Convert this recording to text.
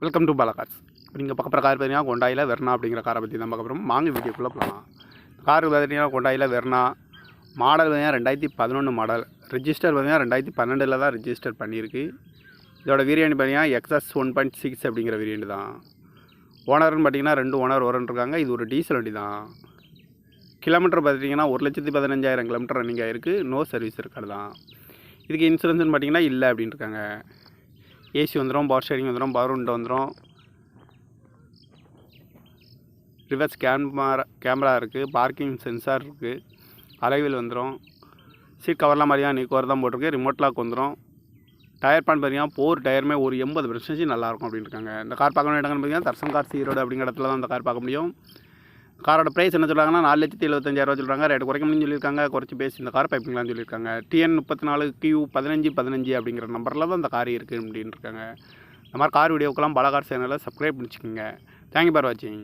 Welcome to Bala cars. இப்போ நீங்கள் பார்க்க போகிற கார் பார்த்தீங்கன்னா ஹோண்டாயில் வெர்னா அப்படிங்கிற காரை பற்றி தான் பார்க்க போகிறோம். வாங்க வீடியோக்குள்ளே போகலாம். கார் பார்த்தீங்கன்னா ஹோண்டாயில் வெர்னா மாடல் பார்த்தீங்கன்னா 2011 மாடல். ரிஜிஸ்டர் பார்த்தீங்கன்னா 2012 தான் ரிஜிஸ்டர் பண்ணியிருக்கு. இதோட வேரியண்ட் பார்த்தீங்கன்னா XS 1.6 அப்படிங்கிற வேரியண்ட் தான். ஓனர்னு பார்த்தீங்கன்னா 2 ஓனர் இருக்காங்க. இது ஒரு டீசல் வண்டி தான். கிலோமீட்டர் பார்த்தீங்கன்னா 1,15,000 கிலோமீட்டர் ரன்னிங் ஆகிருக்கு. நோ சர்வீஸ் ரெக்கார்டு தான். இதுக்கு இன்சூரன்ஸ்னு பார்த்தீங்கன்னா இல்லை அப்படின்னு இருக்காங்க. ஏசி வந்துடும், பவர் ஸ்டேரிங் வந்துடும், பவர் விண்டோ வந்துடும், ரிவர்ஸ் கேமரா இருக்குது, பார்க்கிங் சென்சார் இருக்குது, அலைவில் வந்துடும், சீட் கவர்லாம் மாதிரியா நீக்கோர் தான் போட்டிருக்கு, ரிமோட் லாக் வந்துடும். டயர் பான் பார்த்தீங்கன்னா 4 டயருமே ஒரு 80% நல்லாயிருக்கும் அப்படின்னு இருக்காங்க. இந்த கார் பார்க்கணும் இடங்கன்னு பார்த்தீங்கன்னா தர்சன் கார் ஈரோடு அப்படிங்கிற இடத்துல தான் இந்த கார் பார்க்க முடியும். காரோட ப்ரைஸ் என்ன சொல்கிறாங்கன்னா 4,75,000 சொல்கிறாங்க. ரேட்டு குறைக்க முடியும்னு சொல்லியிருக்காங்க. குறைச்சி பேசி இந்த கார் பைப்பிங்களான்னு சொல்லியிருக்காங்க. TN 34Q1515 அப்படிங்கிற நம்பரில் தான் இந்த கார் இருக்குது அப்படின்னு இருக்காங்க. இந்த மாதிரி கார் வீடியோக்கெல்லாம் பாலா கார் சேனலில் சப்ஸ்கிரைப் பண்ணிச்சுக்கோங்க. தேங்க்யூ ஃபார் வாட்சிங்.